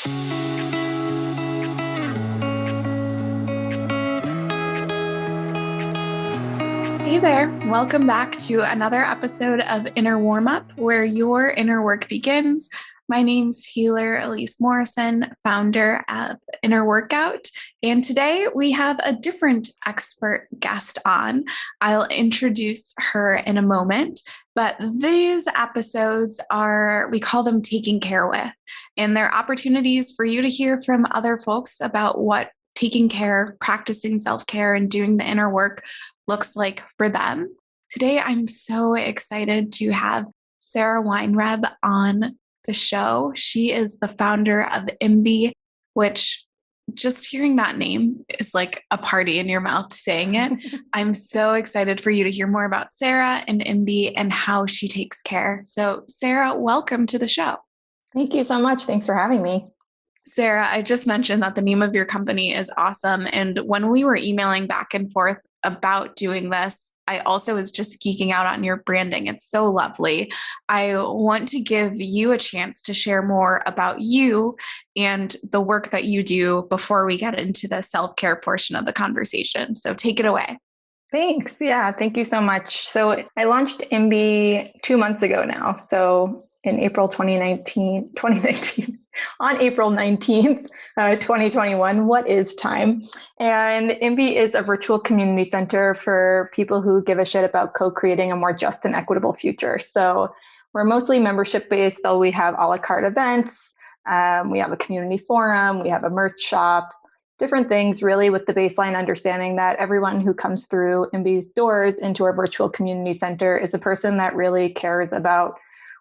Hey there, welcome back to another episode of Inner Warmup, where your inner work begins. My name's Taylor Elise Morrison, founder of Inner Workout, and today we have a different expert guest on. I'll introduce her in a moment, but these episodes we call them Taking Care With, and they're opportunities for you to hear from other folks about what taking care, practicing self-care, and doing the inner work looks like for them. Today, I'm so excited to have Sara Weinreb on the show. She is the founder of Imby, which just hearing that name is like a party in your mouth saying it. I'm so excited for you to hear more about Sara and Imby and how she takes care. So, Sara, welcome to the show. Thank you so much. Thanks for having me. Sara, I just mentioned that the name of your company is awesome. And when we were emailing back and forth about doing this, I also was just geeking out on your branding. It's so lovely. I want to give you a chance to share more about you and the work that you do before we get into the self-care portion of the conversation. So take it away. Thanks. Yeah, thank you so much. So I launched Imby 2 months ago now. So in April 2019, on April 19th, 2021, what is time? And Imby is a virtual community center for people who give a shit about co-creating a more just and equitable future. So we're mostly membership-based, though we have a la carte events. We have a community forum. We have a merch shop, different things really with the baseline understanding that everyone who comes through Imby's doors into our virtual community center is a person that really cares about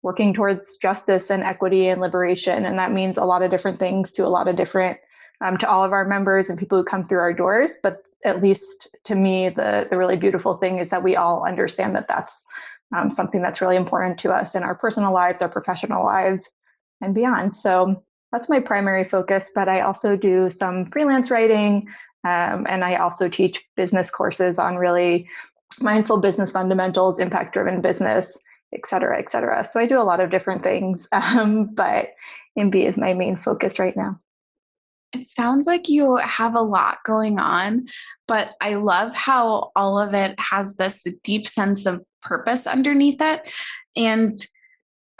working towards justice and equity and liberation. And that means a lot of different things to a lot of different, to all of our members and people who come through our doors. But at least to me, the really beautiful thing is that we all understand that that's something that's really important to us in our personal lives, our professional lives, and beyond. So that's my primary focus, but I also do some freelance writing, and I also teach business courses on really mindful business fundamentals, impact-driven business, et cetera, et cetera. So I do a lot of different things, but Imby is my main focus right now. It sounds like you have a lot going on, but I love how all of it has this deep sense of purpose underneath it. And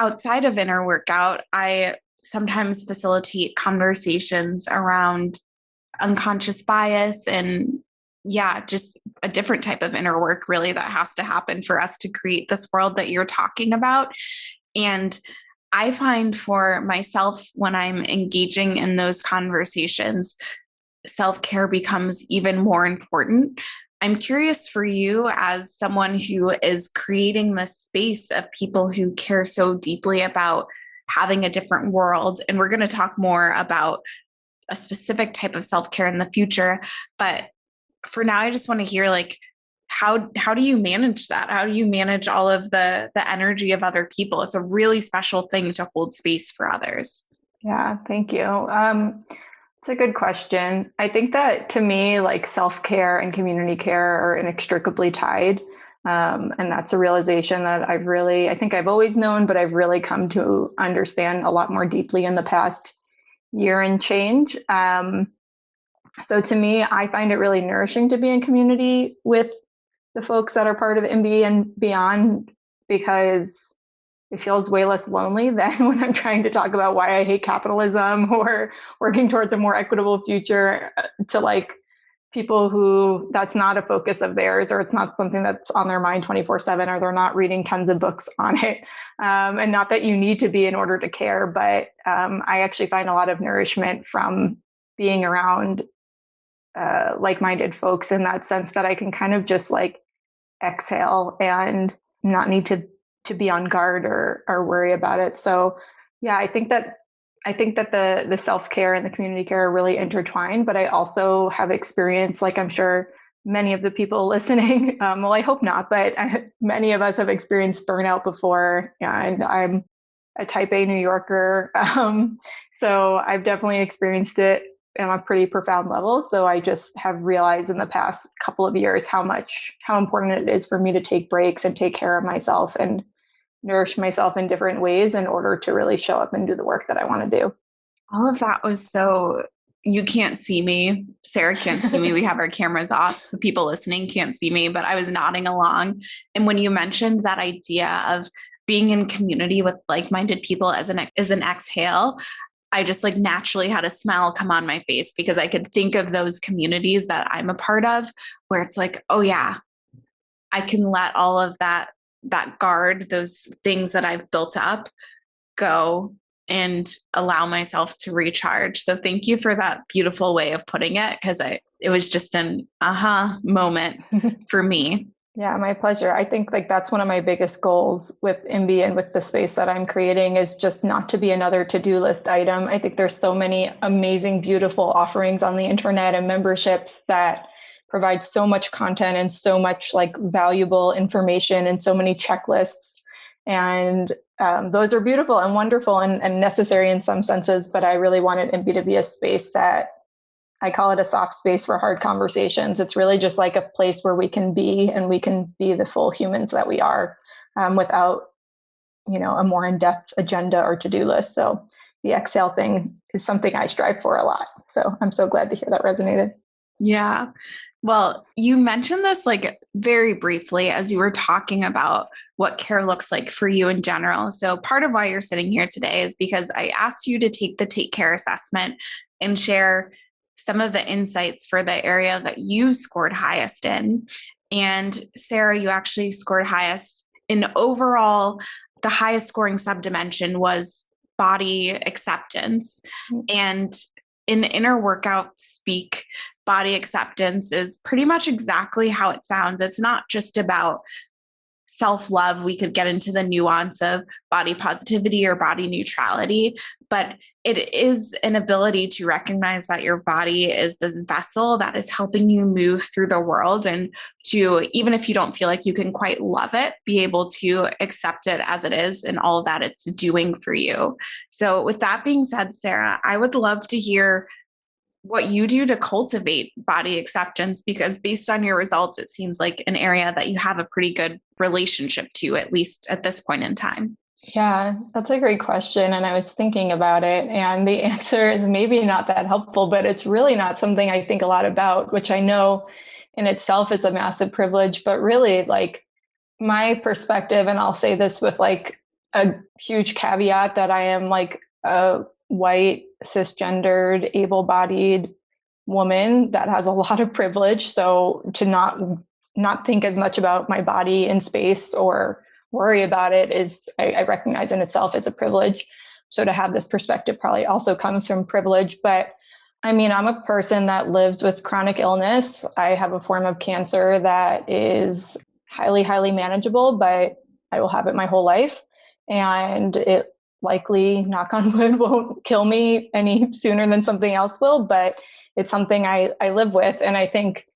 outside of Inner Workout, I sometimes facilitate conversations around unconscious bias and just a different type of inner work really that has to happen for us to create this world that you're talking about. And I find for myself, when I'm engaging in those conversations, self-care becomes even more important. I'm curious for you, as someone who is creating this space of people who care so deeply about having a different world. And we're going to talk more about a specific type of self-care in the future. But for now, I just want to hear, like, how do you manage that? How do you manage all of the energy of other people? It's a really special thing to hold space for others. Yeah, thank you. It's a good question. I think that to me, like, self-care and community care are inextricably tied. And that's a realization that I think I've always known, but I've really come to understand a lot more deeply in the past year and change. So to me, I find it really nourishing to be in community with the folks that are part of Imby and beyond, because it feels way less lonely than when I'm trying to talk about why I hate capitalism or working towards a more equitable future to like people who that's not a focus of theirs, or it's not something that's on their mind 24/7, or they're not reading tons of books on it. And not that you need to be in order to care, but I actually find a lot of nourishment from being around like-minded folks, in that sense that I can kind of just like exhale and not need to be on guard or worry about it. So yeah, I think that the self-care and the community care are really intertwined, but I also have experienced, like I'm sure many of the people listening, well, I hope not, but many of us have experienced burnout before, and I'm a type A New Yorker. So I've definitely experienced it on a pretty profound level. So I just have realized in the past couple of years how important it is for me to take breaks and take care of myself and nourish myself in different ways in order to really show up and do the work that I want to do. All of that was so, you can't see me. Sarah can't see me. We have our cameras off. The people listening can't see me, but I was nodding along. And when you mentioned that idea of being in community with like-minded people as an exhale, I just like naturally had a smile come on my face because I could think of those communities that I'm a part of where it's like, oh yeah, I can let all of that guard, those things that I've built up go and allow myself to recharge. So thank you for that beautiful way of putting it because it was just an aha moment for me. Yeah, my pleasure. I think like that's one of my biggest goals with Imby and with the space that I'm creating is just not to be another to-do list item. I think there's so many amazing, beautiful offerings on the internet and memberships that provide so much content and so much like valuable information and so many checklists. And those are beautiful and wonderful and necessary in some senses. But I really wanted Imby to be a space that I call it a soft space for hard conversations. It's really just like a place where we can be and we can be the full humans that we are without, a more in-depth agenda or to-do list. So the exhale thing is something I strive for a lot. So I'm so glad to hear that resonated. Yeah. Well, you mentioned this like very briefly as you were talking about what care looks like for you in general. So, part of why you're sitting here today is because I asked you to take the Take Care assessment and share some of the insights for the area that you scored highest in. And Sarah, you actually scored highest in overall, the highest scoring subdimension was body acceptance. And in inner workout speak, body acceptance is pretty much exactly how it sounds. It's not just about self love. We could get into the nuance of body positivity or body neutrality, but it is an ability to recognize that your body is this vessel that is helping you move through the world and to, even if you don't feel like you can quite love it, be able to accept it as it is and all that it's doing for you. So, with that being said, Sarah, I would love to hear what you do to cultivate body acceptance because based on your results it seems like an area that you have a pretty good relationship to at least at this point in time. Yeah, that's a great question. And I was thinking about it, and the answer is maybe not that helpful, but it's really not something I think a lot about, which I know in itself is a massive privilege. But really, like my perspective, and I'll say this with like a huge caveat that I am like a white, cisgendered, able bodied woman that has a lot of privilege. So to not think as much about my body in space or worry about it is I recognize in itself as a privilege. So to have this perspective probably also comes from privilege. But I mean, I'm a person that lives with chronic illness. I have a form of cancer that is highly, highly manageable, but I will have it my whole life. And it likely, knock on wood, won't kill me any sooner than something else will, but it's something I live with. And I think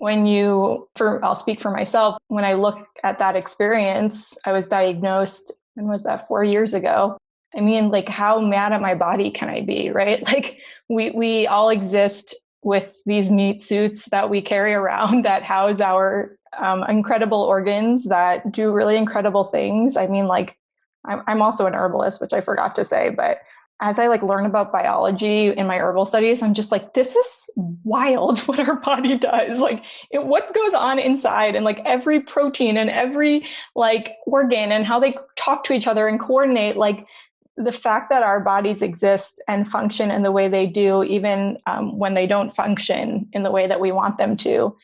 I'll speak for myself, when I look at that experience, I was diagnosed, when was that, 4 years ago? I mean, like, how mad at my body can I be, right? Like, we all exist with these meat suits that we carry around that house our incredible organs that do really incredible things. I mean, like, I'm also an herbalist, which I forgot to say, but as I like learn about biology in my herbal studies, I'm just like, this is wild what our body does. Like what goes on inside and like every protein and every like organ and how they talk to each other and coordinate, like the fact that our bodies exist and function in the way they do, even when they don't function in the way that we want them to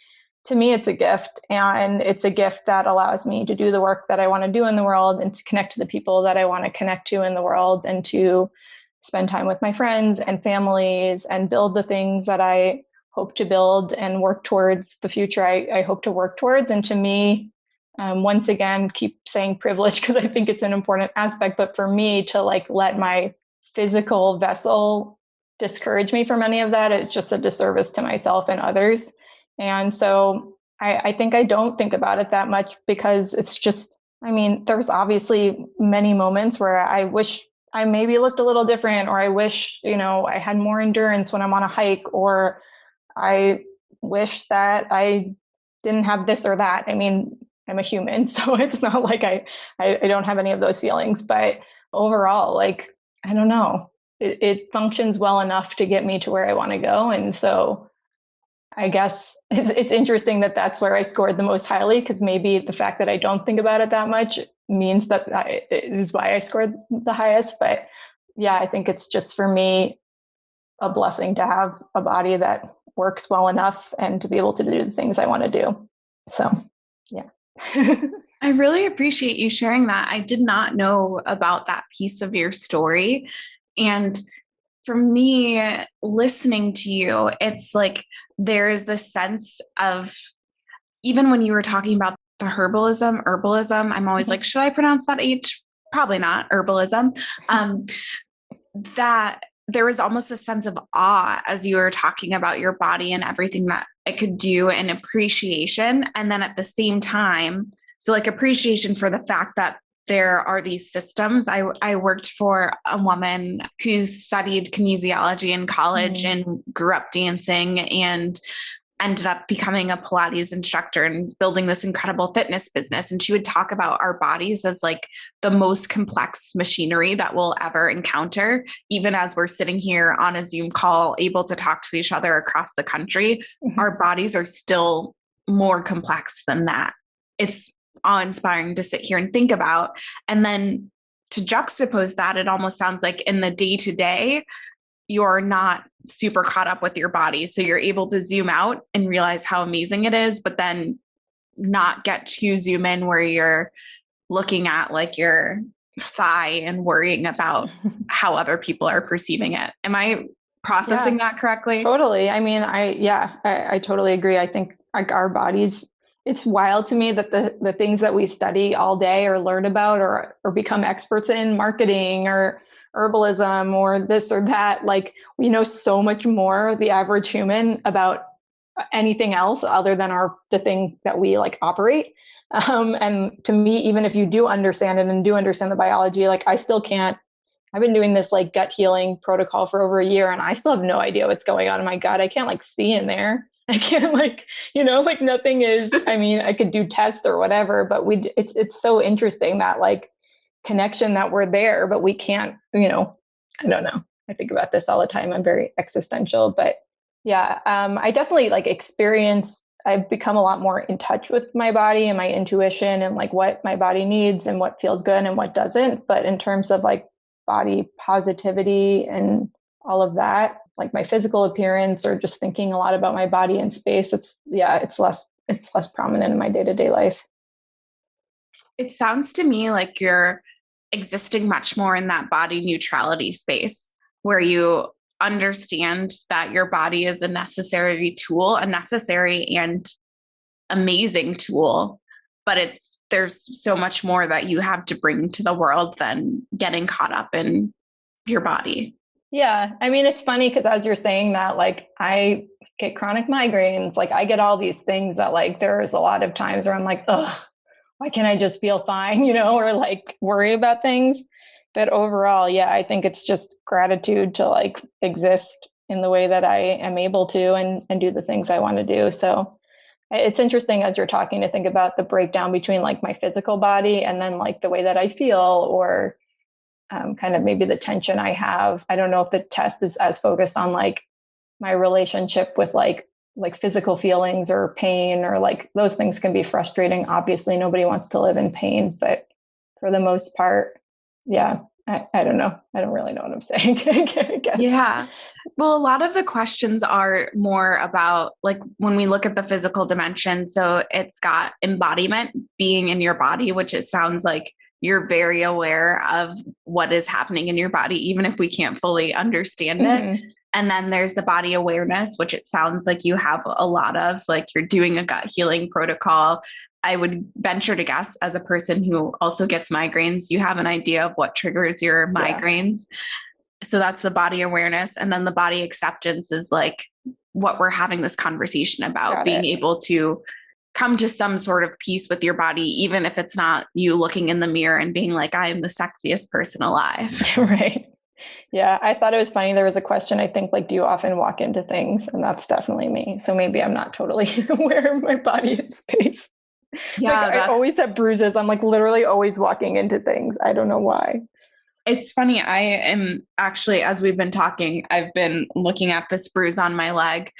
me, it's a gift. And it's a gift that allows me to do the work that I want to do in the world and to connect to the people that I want to connect to in the world and to spend time with my friends and families and build the things that I hope to build and work towards the future I hope to work towards. And to me, once again, keep saying privilege because I think it's an important aspect, but for me to like let my physical vessel discourage me from any of that, it's just a disservice to myself and others. And so I think I don't think about it that much because it's just, I mean, there's obviously many moments where I wish I maybe looked a little different, or I wish, I had more endurance when I'm on a hike, or I wish that I didn't have this or that. I mean, I'm a human, so it's not like I don't have any of those feelings, but overall, like, I don't know. it functions well enough to get me to where I want to go. And so I guess it's interesting that that's where I scored the most highly, because maybe the fact that I don't think about it that much means that it is why I scored the highest. But yeah, I think it's just for me a blessing to have a body that works well enough and to be able to do the things I want to do. So, yeah. I really appreciate you sharing that. I did not know about that piece of your story. And for me, listening to you, it's like there's this sense of, even when you were talking about the herbalism, I'm always like, should I pronounce that H? Probably not, herbalism. That there was almost a sense of awe as you were talking about your body and everything that it could do, and appreciation. And then at the same time, so like appreciation for the fact that there are these systems. I worked for a woman who studied kinesiology in college and grew up dancing and ended up becoming a Pilates instructor and building this incredible fitness business. And she would talk about our bodies as like the most complex machinery that we'll ever encounter. Even as we're sitting here on a Zoom call, able to talk to each other across the country, our bodies are still more complex than that. It's awe-inspiring to sit here and think about. And then to juxtapose that, it almost sounds like in the day-to-day, you're not super caught up with your body. So you're able to zoom out and realize how amazing it is, but then not get too zoom in where you're looking at like your thigh and worrying about how other people are perceiving it. Am I processing that correctly? Totally. I mean, I totally agree. I think like our bodies, it's wild to me that the things that we study all day or learn about or become experts in, marketing or herbalism or this or that, like we know so much more, the average human, about anything else other than the thing that we like operate. And to me, even if you do understand it and do understand the biology, like I still can't. I've been doing this like gut healing protocol for over a year and I still have no idea what's going on in my gut. I can't like see in there. I can't like, like nothing is, I mean, I could do tests or whatever, but it's so interesting that like connection that we're there, but we can't, I don't know. I think about this all the time. I'm very existential, but yeah, I definitely like I've become a lot more in touch with my body and my intuition and like what my body needs and what feels good and what doesn't. But in terms of like body positivity and all of that, like my physical appearance or just thinking a lot about my body in space, it's less prominent in my day-to-day life. It sounds to me like you're existing much more in that body neutrality space where you understand that your body is a necessary tool, a necessary and amazing tool, but there's so much more that you have to bring to the world than getting caught up in your body. Yeah. I mean, it's funny because as you're saying that, like I get chronic migraines, like I get all these things that like there's a lot of times where I'm like, ugh, why can't I just feel fine, or like worry about things. But overall, yeah, I think it's just gratitude to like exist in the way that I am able to and do the things I want to do. So it's interesting as you're talking to think about the breakdown between like my physical body and then like the way that I feel or kind of maybe the tension I have. I don't know if the test is as focused on like my relationship with like physical feelings or pain or like those things can be frustrating. Obviously, nobody wants to live in pain, but for the most part, yeah, I don't know. I don't really know what I'm saying. I guess. Yeah. Well, a lot of the questions are more about like when we look at the physical dimension. So it's got embodiment, being in your body, which it sounds like you're very aware of what is happening in your body, even if we can't fully understand it. And then there's the body awareness, which it sounds like you have a lot of, like you're doing a gut healing protocol. I would venture to guess, as a person who also gets migraines, you have an idea of what triggers your migraines. Yeah. So that's the body awareness. And then the body acceptance is like what we're having this conversation about, being able to come to some sort of peace with your body, even if it's not you looking in the mirror and being like, I am the sexiest person alive. Right. Yeah. I thought it was funny. There was a question, I think, like, do you often walk into things? And that's definitely me. So maybe I'm not totally aware of my body in space. Yeah, like I always have bruises. I'm like literally always walking into things. I don't know why. It's funny. I am actually, as we've been talking, I've been looking at this bruise on my leg.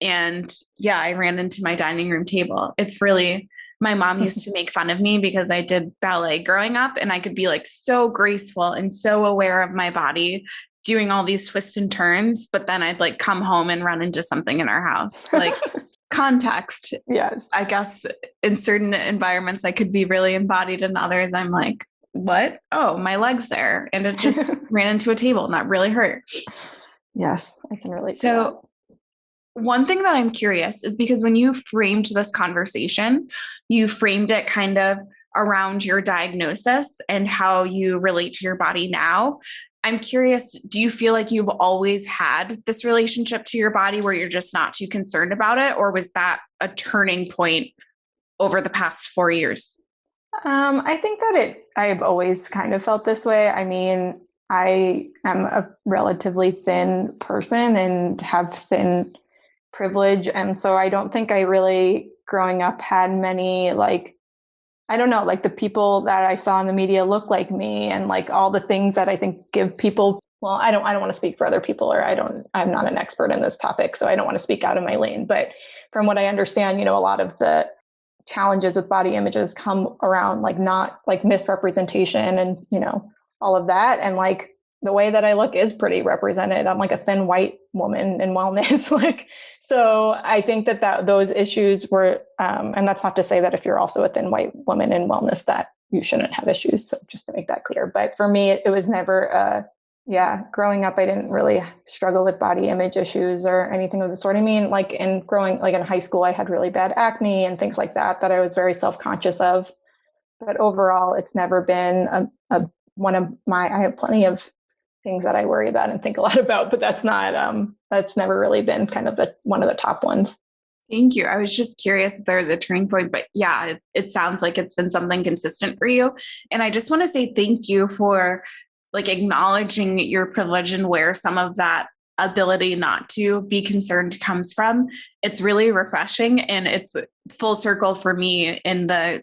And yeah, I ran into my dining room table. It's really, my mom used to make fun of me because I did ballet growing up and I could be like so graceful and so aware of my body doing all these twists and turns. But then I'd like come home and run into something in our house. Like context, Yes. I guess in certain environments, I could be really embodied. In others, I'm like, what? Oh, my leg's there. And it just ran into a table and that really hurt. Yes, I can relate to that. So, one thing that I'm curious is because when you framed this conversation, you framed it kind of around your diagnosis and how you relate to your body now. I'm curious, do you feel like you've always had this relationship to your body where you're just not too concerned about it? Or was that a turning point over the past 4 years? I think that I've always kind of felt this way. I mean, I am a relatively thin person and have thin privilege. And so I don't think I really, growing up, had many, like, I don't know, like the people that I saw in the media look like me and like all the things that I think give people, well, I don't want to speak for other people, or I'm not an expert in this topic, so I don't want to speak out of my lane. But from what I understand, a lot of the challenges with body images come around like not like misrepresentation and all of that, and like the way that I look is pretty represented. I'm like a thin white woman in wellness. Like, so I think that those issues were, and that's not to say that if you're also a thin white woman in wellness that you shouldn't have issues. So just to make that clear. But for me, it was never, yeah, growing up, I didn't really struggle with body image issues or anything of the sort. I mean, like in high school, I had really bad acne and things like that I was very self-conscious of. But overall, it's never been one of I have plenty of things that I worry about and think a lot about, but that's never really been kind of one of the top ones. Thank you. I was just curious if there was a turning point, but yeah, it sounds like it's been something consistent for you. And I just want to say thank you for like acknowledging your privilege and where some of that ability not to be concerned comes from. It's really refreshing and it's full circle for me in the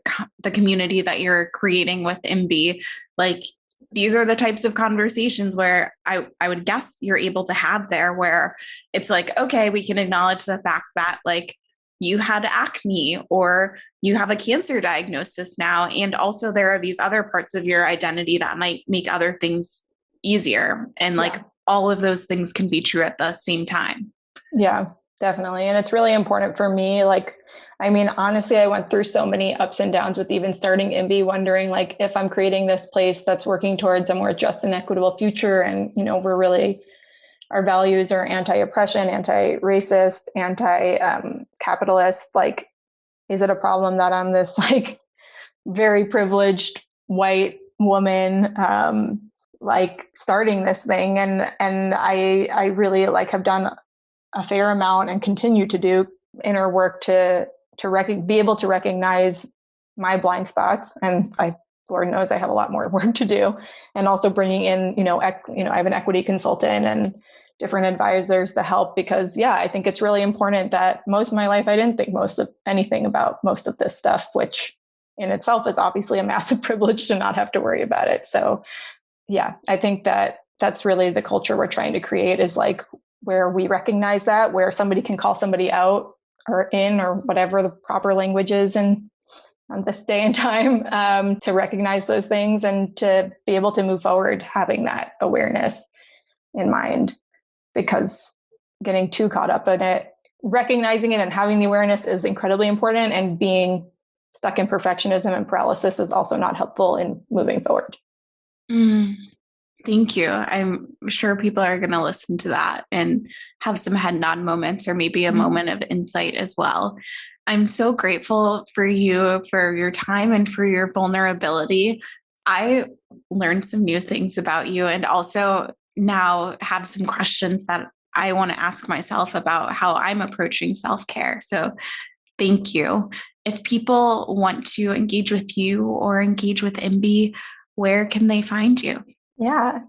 community that you're creating with Imby. Like these are the types of conversations where I would guess you're able to have there where it's like, okay, we can acknowledge the fact that like you had acne or you have a cancer diagnosis now. And also there are these other parts of your identity that might make other things easier. And like all of those things can be true at the same time. Yeah, definitely. And it's really important for me. Like, I mean, honestly, I went through so many ups and downs with even starting Imby, wondering like if I'm creating this place that's working towards a more just and equitable future. And, our values are anti-oppression, anti-racist, anti-capitalist. Like, is it a problem that I'm this like very privileged white woman, like starting this thing? And I really like have done a fair amount and continue to do inner work to be able to recognize my blind spots. And Lord knows I have a lot more work to do. And also bringing in, I have an equity consultant and different advisors to help, because I think it's really important that most of my life, I didn't think most of anything about most of this stuff, which in itself is obviously a massive privilege to not have to worry about it. So I think that that's really the culture we're trying to create, is like where we recognize that, where somebody can call somebody out or in, or whatever the proper language is in on this day and time, to recognize those things and to be able to move forward having that awareness in mind. Because getting too caught up in it, recognizing it and having the awareness is incredibly important, and being stuck in perfectionism and paralysis is also not helpful in moving forward. Thank you. I'm sure people are going to listen to that and have some head nod moments, or maybe a moment of insight as well. I'm so grateful for you, for your time, and for your vulnerability. I learned some new things about you, and also now have some questions that I want to ask myself about how I'm approaching self-care. So thank you. If people want to engage with you or engage with Imby, where can they find you? Yeah.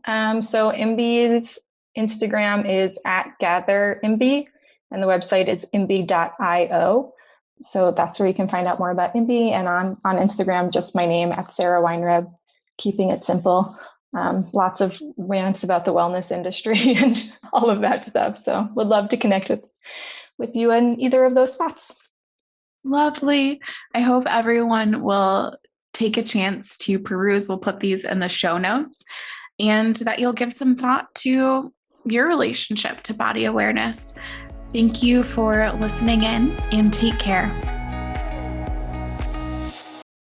So Imby's Instagram is @GatherImby, and the website is imby.io. So that's where you can find out more about Imby. And on Instagram, just my name @Sara Weinreb, keeping it simple. lots of rants about the wellness industry and all of that stuff. So would love to connect with you in either of those spots. Lovely. I hope everyone will take a chance to peruse. We'll put these in the show notes, and that you'll give some thought to your relationship to body awareness. Thank you for listening in, and take care.